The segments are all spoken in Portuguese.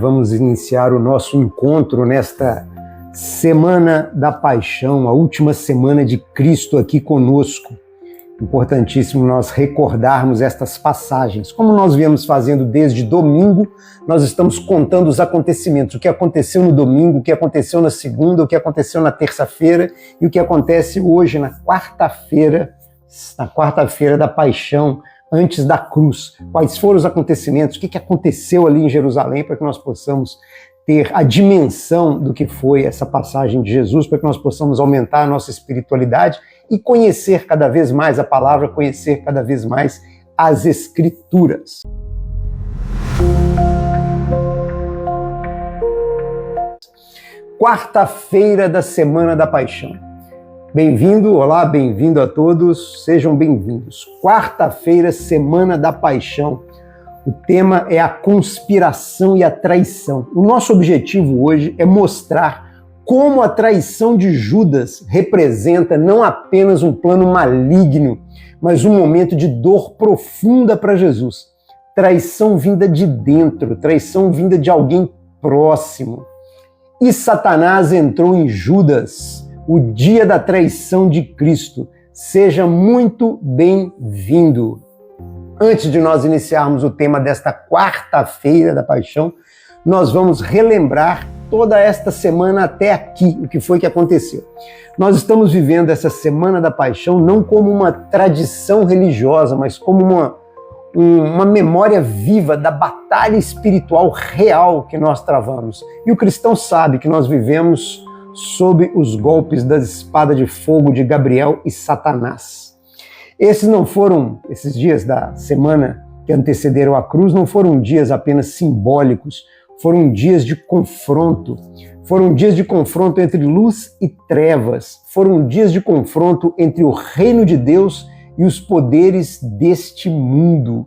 Vamos iniciar o nosso encontro nesta Semana da Paixão, a última semana de Cristo aqui conosco. Importantíssimo nós recordarmos estas passagens. Como nós viemos fazendo desde domingo, nós estamos contando os acontecimentos, o que aconteceu no domingo, o que aconteceu na segunda, o que aconteceu na terça-feira e o que acontece hoje na quarta-feira da Paixão, antes da cruz. Quais foram os acontecimentos, o que aconteceu ali em Jerusalém, para que nós possamos ter a dimensão do que foi essa passagem de Jesus, para que nós possamos aumentar a nossa espiritualidade e conhecer cada vez mais a palavra, conhecer cada vez mais as Escrituras. Quarta-feira da Semana da Paixão. Bem-vindo, olá, bem-vindo a todos, sejam bem-vindos. Quarta-feira, Semana da Paixão. O tema é a conspiração e a traição. O nosso objetivo hoje é mostrar como a traição de Judas representa não apenas um plano maligno, mas um momento de dor profunda para Jesus. Traição vinda de dentro, traição vinda de alguém próximo. E Satanás entrou em Judas, o dia da traição de Cristo. Seja muito bem-vindo. Antes de nós iniciarmos o tema desta quarta-feira da Paixão, nós vamos relembrar toda esta semana até aqui, o que foi que aconteceu. Nós estamos vivendo essa Semana da Paixão não como uma tradição religiosa, mas como uma memória viva da batalha espiritual real que nós travamos. E o cristão sabe que nós vivemos sob os golpes da espada de fogo de Gabriel e Satanás. Esses dias da semana que antecederam a cruz, não foram dias apenas simbólicos, foram dias de confronto. Foram dias de confronto entre luz e trevas. Foram dias de confronto entre o reino de Deus e os poderes deste mundo.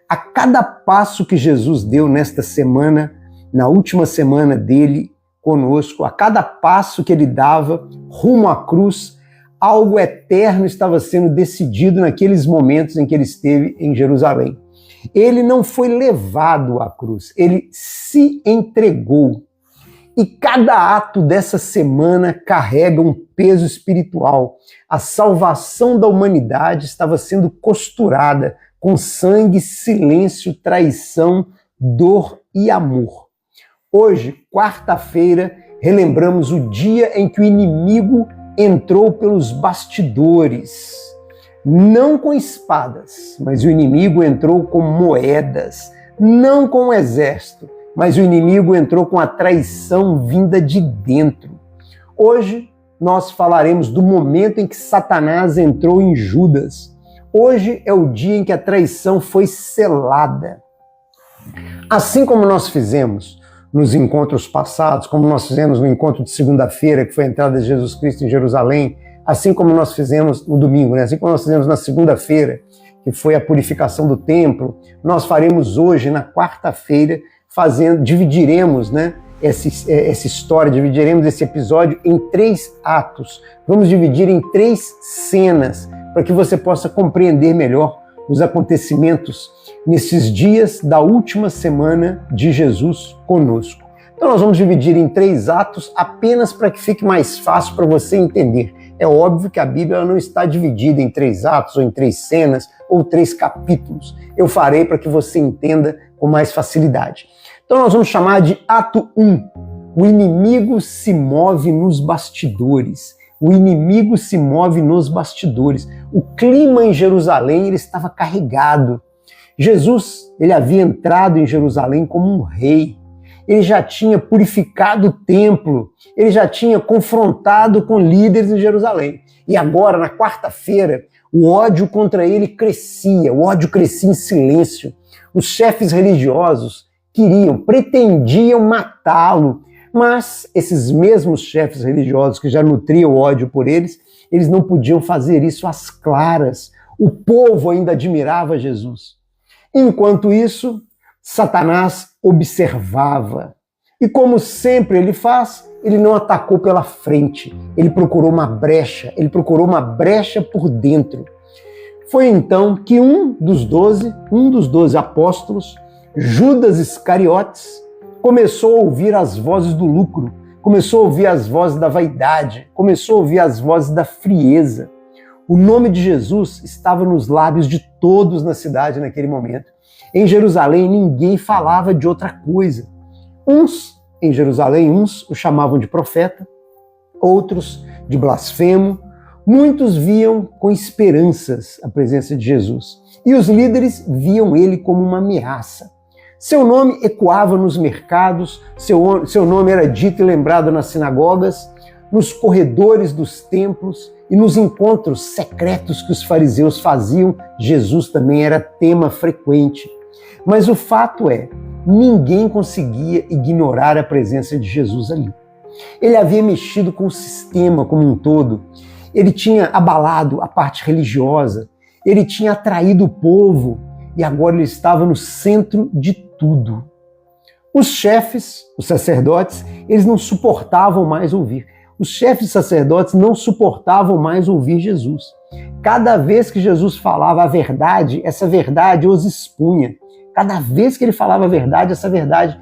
A cada passo que Jesus deu nesta semana, na última semana dele conosco, a cada passo que ele dava rumo à cruz, algo eterno estava sendo decidido naqueles momentos em que ele esteve em Jerusalém. Ele não foi levado à cruz, ele se entregou. E cada ato dessa semana carrega um peso espiritual. A salvação da humanidade estava sendo costurada com sangue, silêncio, traição, dor e amor. Hoje, quarta-feira, relembramos o dia em que o inimigo entrou pelos bastidores, não com espadas, mas o inimigo entrou com moedas, não com um exército, mas o inimigo entrou com a traição vinda de dentro. Hoje nós falaremos do momento em que Satanás entrou em Judas. Hoje é o dia em que a traição foi selada. Assim como nós fizemos nos encontros passados, como nós fizemos no encontro de segunda-feira, que foi a entrada de Jesus Cristo em Jerusalém, assim como nós fizemos no domingo, assim como nós fizemos na segunda-feira, que foi a purificação do templo, nós faremos hoje, na quarta-feira, dividiremos essa história, dividiremos esse episódio em 3 atos. Vamos dividir em 3 cenas, para que você possa compreender melhor os acontecimentos nesses dias da última semana de Jesus conosco. Então nós vamos dividir em 3 atos apenas para que fique mais fácil para você entender. É óbvio que a Bíblia não está dividida em 3 atos, ou em 3 cenas, ou 3 capítulos. Eu farei para que você entenda com mais facilidade. Então nós vamos chamar de ato 1. O inimigo se move nos bastidores. O inimigo se move nos bastidores. O clima em Jerusalém ele estava carregado. Jesus ele havia entrado em Jerusalém como um rei. Ele já tinha purificado o templo. Ele já tinha confrontado com líderes em Jerusalém. E agora, na quarta-feira, o ódio contra ele crescia. O ódio crescia em silêncio. Os chefes religiosos pretendiam matá-lo. Mas esses mesmos chefes religiosos que já nutriam ódio por eles não podiam fazer isso às claras. O povo ainda admirava Jesus. Enquanto isso, Satanás observava. E como sempre ele faz, ele não atacou pela frente. Ele procurou uma brecha por dentro. Foi então que um dos 12 apóstolos, Judas Iscariotes, começou a ouvir as vozes do lucro, começou a ouvir as vozes da vaidade, começou a ouvir as vozes da frieza. O nome de Jesus estava nos lábios de todos na cidade naquele momento. Em Jerusalém, ninguém falava de outra coisa. Em Jerusalém, uns o chamavam de profeta, outros de blasfemo. Muitos viam com esperanças a presença de Jesus. E os líderes viam ele como uma ameaça. Seu nome ecoava nos mercados, seu nome era dito e lembrado nas sinagogas, nos corredores dos templos e nos encontros secretos que os fariseus faziam. Jesus também era tema frequente. Mas o fato é, ninguém conseguia ignorar a presença de Jesus ali. Ele havia mexido com o sistema como um todo. Ele tinha abalado a parte religiosa. Ele tinha atraído o povo e agora ele estava no centro de tudo. Os chefes, os sacerdotes, eles não suportavam mais ouvir. Os chefes sacerdotes não suportavam mais ouvir Jesus. Cada vez que Jesus falava a verdade, essa verdade os expunha. Cada vez que ele falava a verdade, essa verdade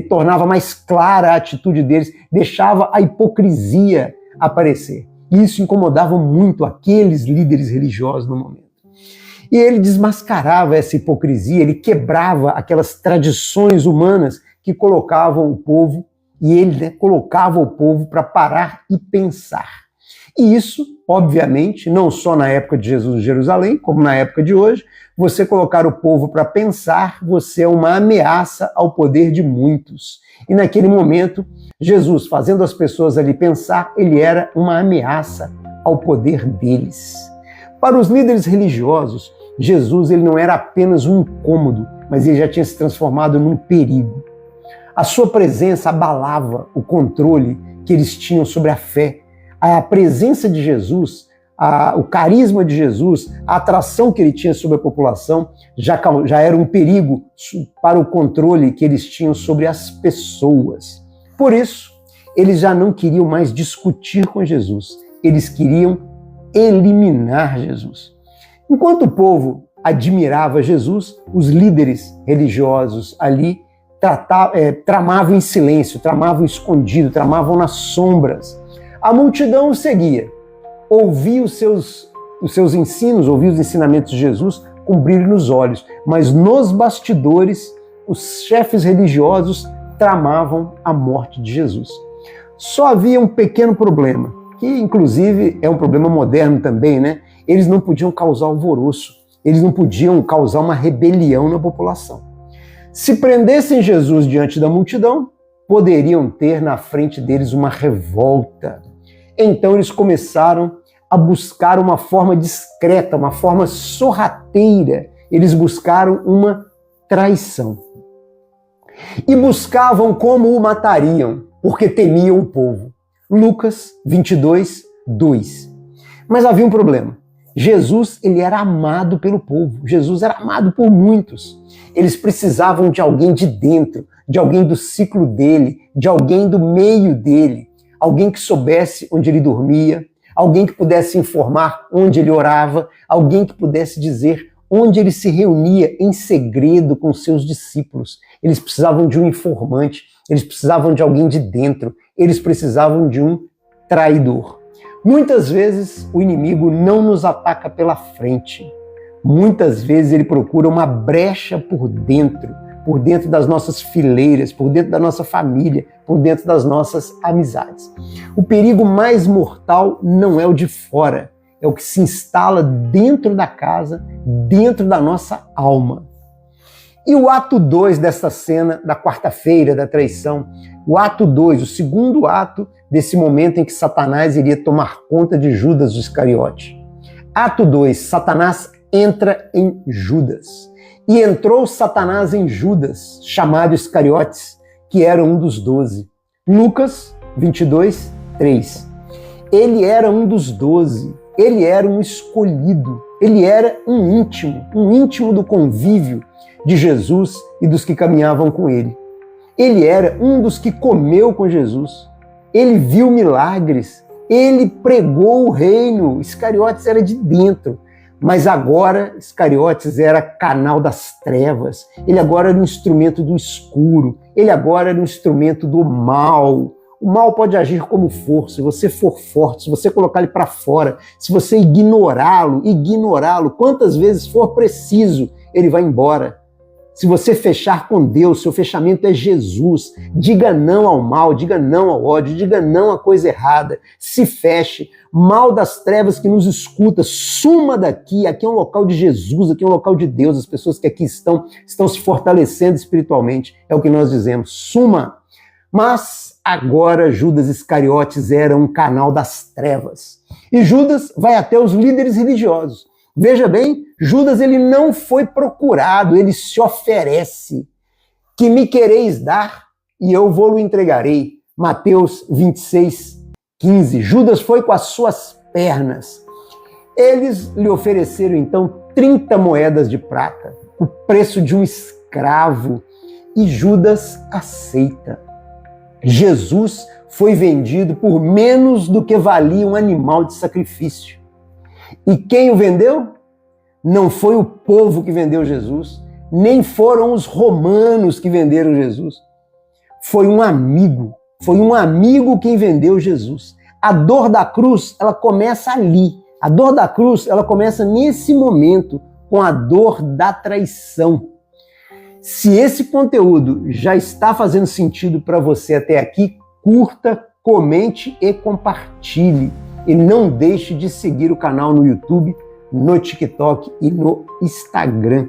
tornava mais clara a atitude deles, deixava a hipocrisia aparecer. E isso incomodava muito aqueles líderes religiosos no momento. E ele desmascarava essa hipocrisia, ele quebrava aquelas tradições humanas que colocavam o povo, e ele colocava o povo para parar e pensar. E isso, obviamente, não só na época de Jesus em Jerusalém, como na época de hoje, você colocar o povo para pensar, você é uma ameaça ao poder de muitos. E naquele momento, Jesus, fazendo as pessoas ali pensar, ele era uma ameaça ao poder deles. Para os líderes religiosos, Jesus ele não era apenas um incômodo, mas ele já tinha se transformado num perigo. A sua presença abalava o controle que eles tinham sobre a fé. A presença de Jesus, o carisma de Jesus, a atração que ele tinha sobre a população já era um perigo para o controle que eles tinham sobre as pessoas. Por isso, eles já não queriam mais discutir com Jesus. Eles queriam eliminar Jesus. Enquanto o povo admirava Jesus, os líderes religiosos ali tramavam em silêncio, tramavam escondido, tramavam nas sombras. A multidão o seguia, ouvia os seus ensinos, ouvia os ensinamentos de Jesus com brilho nos olhos, mas nos bastidores, os chefes religiosos tramavam a morte de Jesus. Só havia um pequeno problema, que inclusive é um problema moderno também, né? Eles não podiam causar alvoroço, eles não podiam causar uma rebelião na população. Se prendessem Jesus diante da multidão, poderiam ter na frente deles uma revolta. Então eles começaram a buscar uma forma discreta, uma forma sorrateira. Eles buscaram uma traição. E buscavam como o matariam, porque temiam o povo. Lucas 22, 2. Mas havia um problema. Jesus, ele era amado pelo povo. Jesus era amado por muitos. Eles precisavam de alguém de dentro, de alguém do ciclo dele, de alguém do meio dele, alguém que soubesse onde ele dormia, alguém que pudesse informar onde ele orava, alguém que pudesse dizer onde ele se reunia em segredo com seus discípulos. Eles precisavam de um informante, eles precisavam de alguém de dentro, eles precisavam de um traidor. Muitas vezes o inimigo não nos ataca pela frente. Muitas vezes ele procura uma brecha por dentro das nossas fileiras, por dentro da nossa família, por dentro das nossas amizades. O perigo mais mortal não é o de fora, é o que se instala dentro da casa, dentro da nossa alma. E o ato 2 desta cena da quarta-feira da traição, o ato 2, o segundo ato desse momento em que Satanás iria tomar conta de Judas Iscariote. Ato 2, Satanás entra em Judas. E entrou Satanás em Judas, chamado Iscariotes, que era um dos 12. Lucas 22, 3. Ele era um dos 12, ele era um escolhido, ele era um íntimo do convívio de Jesus e dos que caminhavam com ele. Ele era um dos que comeu com Jesus, ele viu milagres, ele pregou o reino. Iscariotes era de dentro, mas agora Iscariotes era canal das trevas, ele agora era um instrumento do escuro, ele agora era um instrumento do mal. O mal pode agir como for, se você for forte, se você colocar ele para fora, se você ignorá-lo, quantas vezes for preciso, ele vai embora. Se você fechar com Deus, seu fechamento é Jesus. Diga não ao mal, diga não ao ódio, diga não à coisa errada. Se feche. Mal das trevas que nos escuta, suma daqui. Aqui é um local de Jesus, aqui é um local de Deus. As pessoas que aqui estão se fortalecendo espiritualmente. É o que nós dizemos. Suma. Mas agora Judas Iscariotes era um canal das trevas. E Judas vai até os líderes religiosos. Veja bem, Judas ele não foi procurado, ele se oferece. Que me quereis dar e eu vou-lo entregarei. Mateus 26, 15. Judas foi com as suas pernas. Eles lhe ofereceram então 30 moedas de prata, o preço de um escravo, e Judas aceita. Jesus foi vendido por menos do que valia um animal de sacrifício. E quem o vendeu? Não foi o povo que vendeu Jesus, nem foram os romanos que venderam Jesus. Foi um amigo quem vendeu Jesus. A dor da cruz, ela começa ali. A dor da cruz, ela começa nesse momento, com a dor da traição. Se esse conteúdo já está fazendo sentido para você até aqui, curta, comente e compartilhe. E não deixe de seguir o canal no YouTube, no TikTok e no Instagram.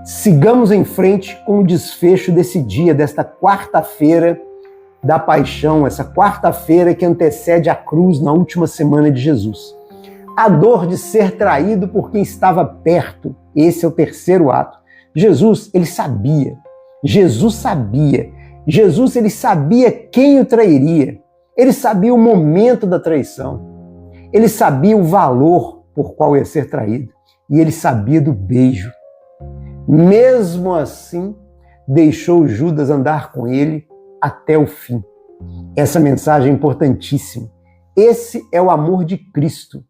Sigamos em frente com o desfecho desse dia, desta quarta-feira da paixão, essa quarta-feira que antecede a cruz na última semana de Jesus. A dor de ser traído por quem estava perto, esse é o terceiro ato. Jesus, ele sabia. Jesus, ele sabia quem o trairia. Ele sabia o momento da traição. Ele sabia o valor por qual ia ser traído. E ele sabia do beijo. Mesmo assim, deixou Judas andar com ele até o fim. Essa mensagem é importantíssima. Esse é o amor de Cristo.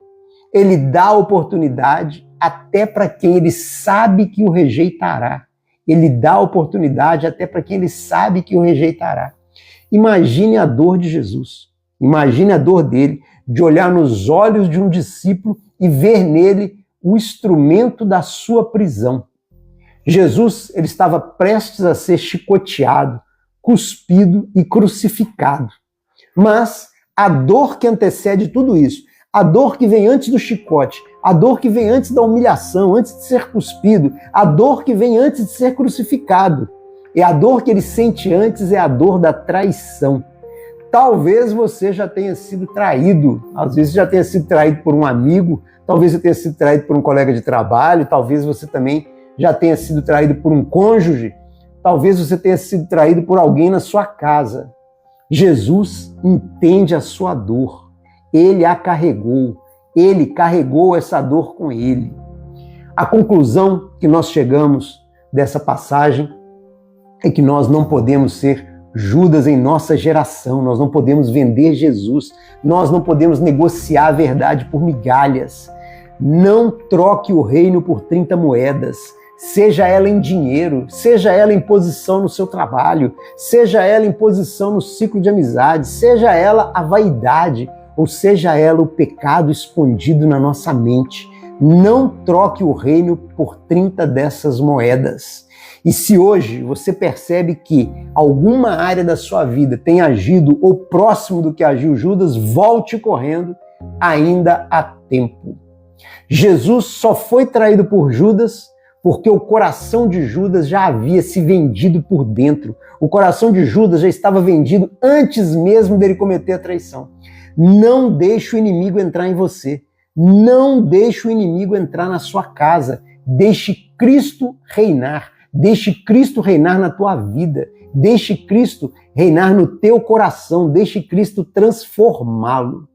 Ele dá oportunidade até para quem ele sabe que o rejeitará. Ele dá oportunidade até para quem ele sabe que o rejeitará. Imagine a dor de Jesus. Imagine a dor dele de olhar nos olhos de um discípulo e ver nele o instrumento da sua prisão. Jesus, ele estava prestes a ser chicoteado, cuspido e crucificado. Mas a dor que antecede tudo isso, a dor que vem antes do chicote, a dor que vem antes da humilhação, antes de ser cuspido, a dor que vem antes de ser crucificado, e a dor que ele sente antes é a dor da traição. Talvez você já tenha sido traído, às vezes já tenha sido traído por um amigo, talvez você tenha sido traído por um colega de trabalho, talvez você também já tenha sido traído por um cônjuge, talvez você tenha sido traído por alguém na sua casa. Jesus entende a sua dor, ele a carregou, ele carregou essa dor com ele. A conclusão que nós chegamos dessa passagem é que nós não podemos ser Judas em nossa geração, nós não podemos vender Jesus, nós não podemos negociar a verdade por migalhas. Não troque o reino por 30 moedas, seja ela em dinheiro, seja ela em posição no seu trabalho, seja ela em posição no ciclo de amizade, seja ela a vaidade, ou seja ela o pecado escondido na nossa mente. Não troque o reino por 30 dessas moedas. E se hoje você percebe que alguma área da sua vida tem agido ou próximo do que agiu Judas, volte correndo, ainda há tempo. Jesus só foi traído por Judas porque o coração de Judas já havia se vendido por dentro. O coração de Judas já estava vendido antes mesmo dele cometer a traição. Não deixe o inimigo entrar em você. Não deixe o inimigo entrar na sua casa. Deixe Cristo reinar. Deixe Cristo reinar na tua vida. Deixe Cristo reinar no teu coração. Deixe Cristo transformá-lo.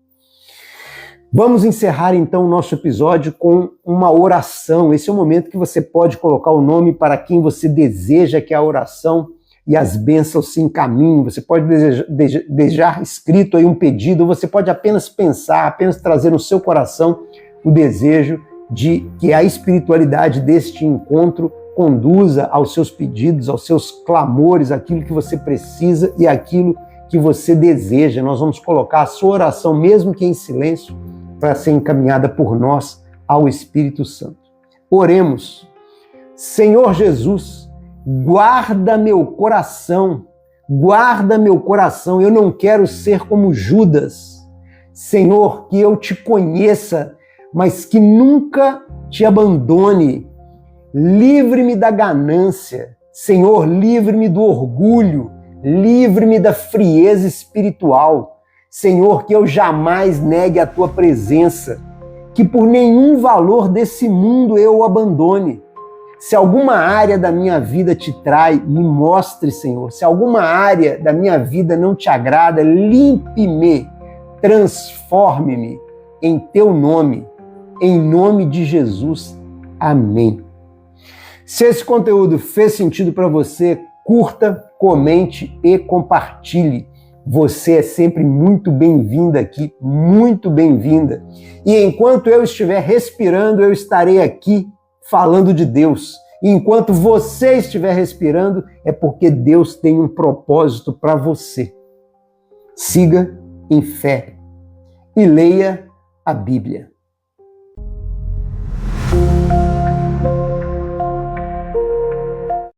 Vamos encerrar então o nosso episódio com uma oração. Esse é o momento que você pode colocar o nome para quem você deseja que a oração e as bênçãos se encaminhem. Você pode desejar escrito aí um pedido, ou você pode apenas pensar, apenas trazer no seu coração o desejo de que a espiritualidade deste encontro conduza aos seus pedidos, aos seus clamores, aquilo que você precisa e aquilo que você deseja. Nós vamos colocar a sua oração, mesmo que em silêncio, para ser encaminhada por nós ao Espírito Santo. Oremos. Senhor Jesus, guarda meu coração, eu não quero ser como Judas. Senhor, que eu te conheça, mas que nunca te abandone. Livre-me da ganância, Senhor, livre-me do orgulho, livre-me da frieza espiritual. Senhor, que eu jamais negue a tua presença, que por nenhum valor desse mundo eu o abandone. Se alguma área da minha vida te trai, me mostre, Senhor. Se alguma área da minha vida não te agrada, limpe-me, transforme-me em teu nome, em nome de Jesus. Amém. Se esse conteúdo fez sentido para você, curta, comente e compartilhe. Você é sempre muito bem-vinda aqui, muito bem-vinda. E enquanto eu estiver respirando, eu estarei aqui falando de Deus. E enquanto você estiver respirando, é porque Deus tem um propósito para você. Siga em fé e leia a Bíblia.